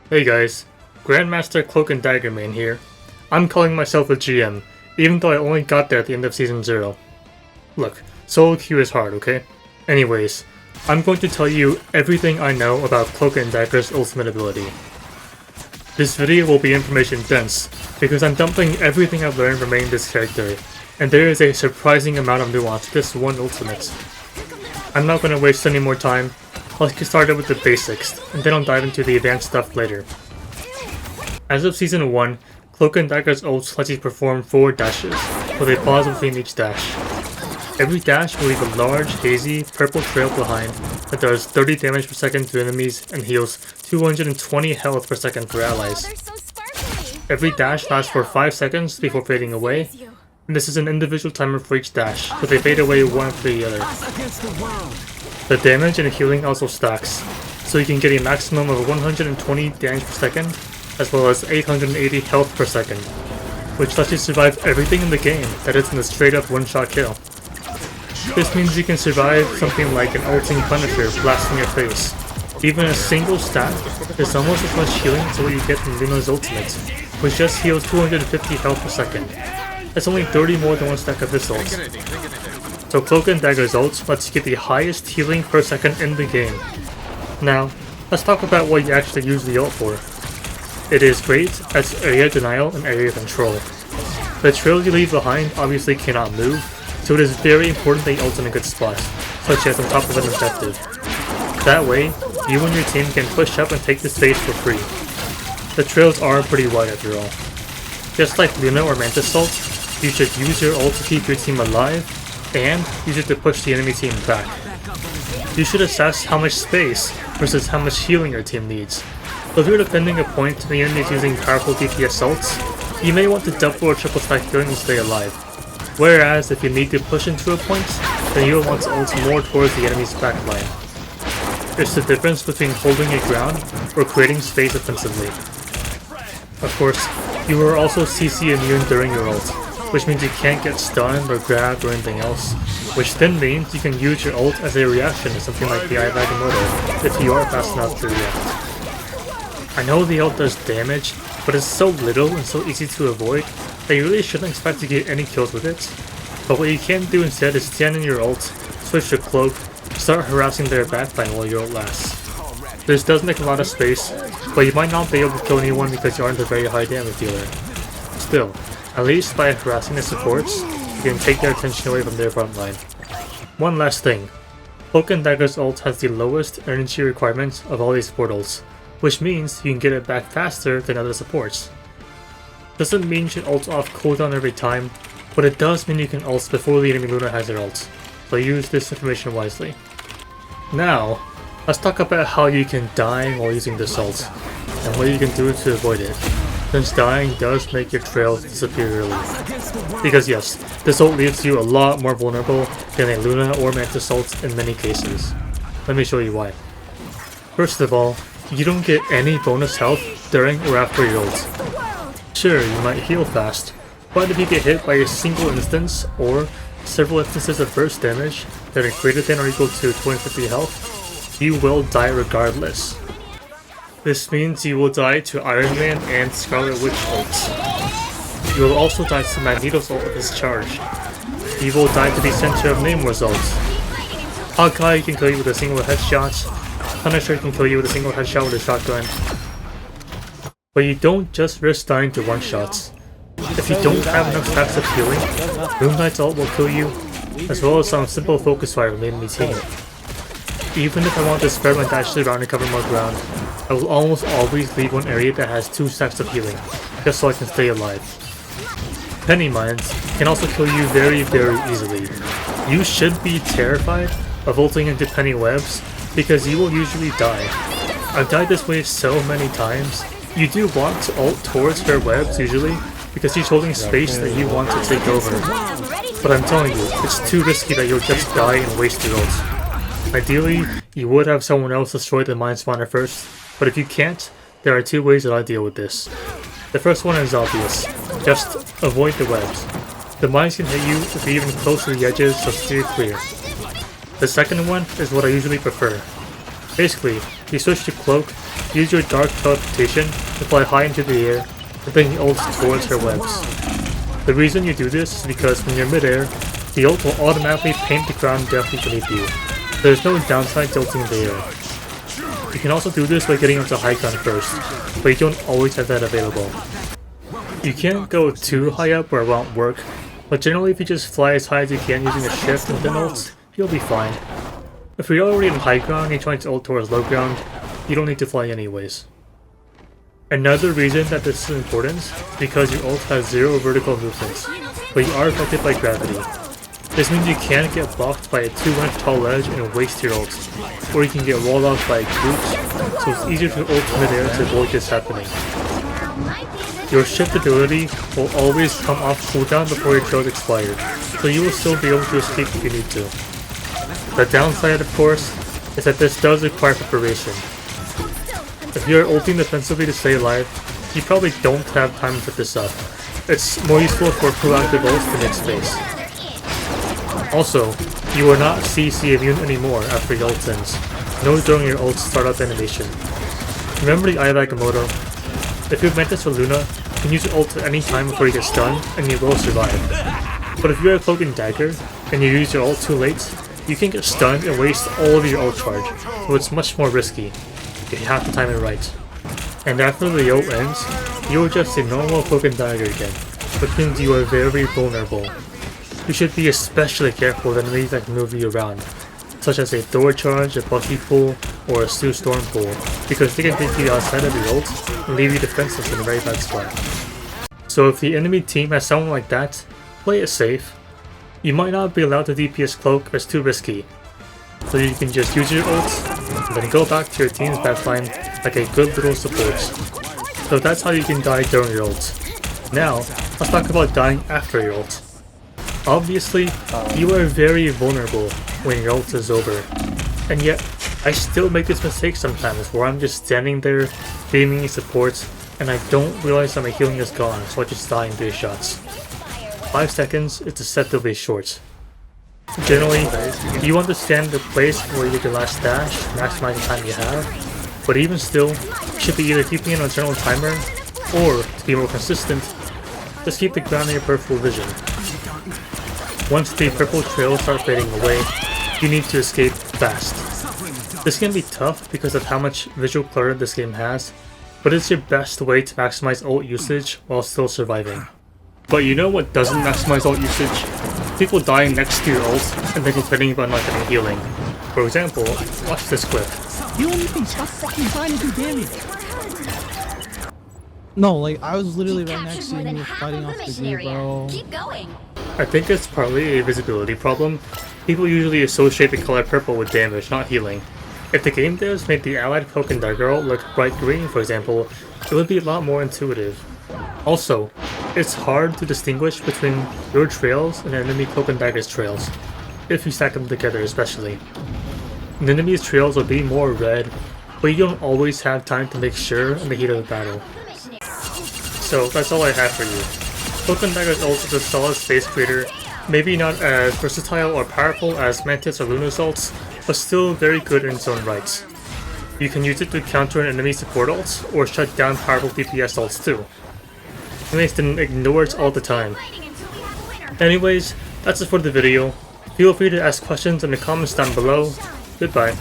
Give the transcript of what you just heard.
Hey guys, Grandmaster Cloak and Dagger main here. I'm calling myself a GM, even though I only got there at the end of Season 0. Look, solo queue is hard, okay? Anyways, I'm going to tell you everything I know about Cloak and Dagger's ultimate ability. This video will be information dense, because I'm dumping everything I've learned from main this character, and there is a surprising amount of nuance to this one ultimate. I'm not going to waste any more time. Let's get started with the basics, and then I'll dive into the advanced stuff later. As of Season 1, Cloak and Dagger's ult lets you perform 4 dashes, with a pause between each dash. Every dash will leave a large, hazy, purple trail behind that does 30 damage per second to enemies and heals 220 health per second for allies. Every dash lasts for 5 seconds before fading away, and this is an individual timer for each dash, but they fade away one after the other. The damage and healing also stacks, so you can get a maximum of 120 damage per second, as well as 880 health per second, which lets you survive everything in the game that isn't a straight up one-shot kill. This means you can survive something like an ulting Punisher blasting your face. Even a single stat is almost as much healing as what you get from Luna's ultimate, which just heals 250 health per second. That's only 30 more than one stack of this ult. So Cloak and Dagger's ult lets you get the highest healing per second in the game. Now, let's talk about what you actually use the ult for. It is great as area denial and area control. The trail you leave behind obviously cannot move, so it is very important that you ult in a good spot, such as on top of an objective. That way, you and your team can push up and take the space for free. The trails are pretty wide after all. Just like Luna or Mantis ult, you should use your ult to keep your team alive, and use it to push the enemy team back. You should assess how much space versus how much healing your team needs. If you're defending a point and the enemy is using powerful DPS ults, you may want to double or triple stack healing to stay alive. Whereas if you need to push into a point, then you will want to ult more towards the enemy's backline. It's the difference between holding your ground or creating space offensively. Of course, you are also CC immune during your ult, which means you can't get stunned or grabbed or anything else, which then means you can use your ult as a reaction to something like the Eye of Agamotto, if you are fast enough to react. I know the ult does damage, but it's so little and so easy to avoid that you really shouldn't expect to get any kills with it. But what you can do instead is stand in your ult, switch to Cloak, start harassing their backline while your ult lasts. This does make a lot of space, but you might not be able to kill anyone because you aren't a very high damage dealer. Still, at least by harassing the supports, you can take their attention away from their front line. One last thing, Cloak and Dagger's ult has the lowest energy requirement of all these support ults, which means you can get it back faster than other supports. Doesn't mean you should ult off cooldown every time, but it does mean you can ult before the enemy Luna has their ult, so use this information wisely. Now, let's talk about how you can die while using this ult, and what you can do to avoid it, since dying does make your trails disappear early. Because yes, this ult leaves you a lot more vulnerable than a Luna or Mantis ult in many cases. Let me show you why. First of all, you don't get any bonus health during or after your ult. Sure, you might heal fast, but if you get hit by a single instance or several instances of burst damage that are greater than or equal to 250 health, you will die regardless. This means you will die to Iron Man and Scarlet Witch ults. You will also die to Magneto's ult if it's charged. You will die to the Center of Namor's ult. Hawkeye can kill you with a single headshot. Punisher can kill you with a single headshot with a shotgun. But you don't just risk dying to one-shots. If you don't have enough stacks of healing, Moon Knight's ult will kill you, as well as some simple focus fire from the enemy team. Even if I want to spread my dash around and cover more ground, I will almost always leave one area that has 2 stacks of healing, just so I can stay alive. Penny Mines can also kill you very easily. You should be terrified of ulting into Penny Webs, because you will usually die. I've died this way so many times. You do want to ult towards her webs usually, because she's holding space that you want to take over. But I'm telling you, it's too risky that you'll just die and waste your ult. Ideally, you would have someone else destroy the mine spawner first, but if you can't, there are 2 ways that I deal with this. The first one is obvious, just avoid the webs. The mines can hit you if you're even close to the edges, so steer clear. The second one is what I usually prefer. Basically, you switch to Cloak, use your Dark Teleportation to fly high into the air, and bring the ult towards her webs. The reason you do this is because when you're midair, the ult will automatically paint the ground directly beneath you. There's no downside to ulting in the air. You can also do this by getting onto high ground first, but you don't always have that available. You can't go too high up where it won't work, but generally if you just fly as high as you can using a shift and then ult, you'll be fine. If you're already in high ground and you're trying to ult towards low ground, you don't need to fly anyways. Another reason that this is important is because your ult has 0 vertical movement, but you are affected by gravity. This means you can't get blocked by a 2-inch tall ledge and waste your ult, or you can get walled off by groups, so it's easier to ult midair to avoid this happening. Your shift ability will always come off cooldown before your trail is expired, so you will still be able to escape if you need to. The downside, of course, is that this does require preparation. If you are ulting defensively to stay alive, you probably don't have time to put this up. It's more useful for proactive ults to make space. Also, you are not CC immune anymore after your ult ends, nor during your ult's startup animation. Remember the Ivag motto? If you have Mantis or Luna, you can use your ult at any time before you get stunned, and you will survive. But if you have Cloak and Dagger, and you use your ult too late, you can get stunned and waste all of your ult charge, so it's much more risky, if you have to time it right. And after the ult ends, you are just a normal Cloak and Dagger again, which means you are very vulnerable. You should be especially careful with enemies that can move you around, such as a Thor charge, a Bucky pull, or a Stu Storm pull, because they can take you outside of the ult and leave you defenseless in a very bad spot. So if the enemy team has someone like that, play it safe. You might not be allowed to DPS Cloak if it's too risky, so you can just use your ult, and then go back to your team's backline like a good little support. So that's how you can die during your ult. Now, let's talk about dying after your ult. Obviously, you are very vulnerable when your ult is over, and yet I still make this mistake sometimes where I'm just standing there beaming support and I don't realize that my healing is gone, so I just die in 3 shots. 5 seconds is deceptively short. Generally, you want to stand the place where you get your last dash, maximize the time you have, but even still, you should be either keeping it on a general timer, or, to be more consistent, just keep the ground in your peripheral vision. Once the purple trails start fading away, you need to escape fast. This can be tough because of how much visual clutter this game has, but it's your best way to maximize ult usage while still surviving. But you know what doesn't maximize ult usage? People dying next to your ult and then complaining about not getting healing. For example, watch this clip. You only think stop fucking trying to do damage. No, like I was literally right next to you and you were fighting off the group, bro. Keep going. I think it's partly a visibility problem. People usually associate the color purple with damage, not healing. If the game devs made the allied Cloak and Dagger look bright green, for example, it would be a lot more intuitive. Also, it's hard to distinguish between your trails and enemy Cloak and Dagger's trails, if you stack them together especially. An enemy's trails will be more red, but you don't always have time to make sure in the heat of the battle. So that's all I have for you. Cloak and Dagger's ult is a solid space creator, maybe not as versatile or powerful as Mantis or Luna's ults, but still very good in its own rights. You can use it to counter an enemy support ults, or shut down powerful DPS ults too. Teammates didn't ignore it all the time. Anyways, that's it for the video. Feel free to ask questions in the comments down below. Goodbye.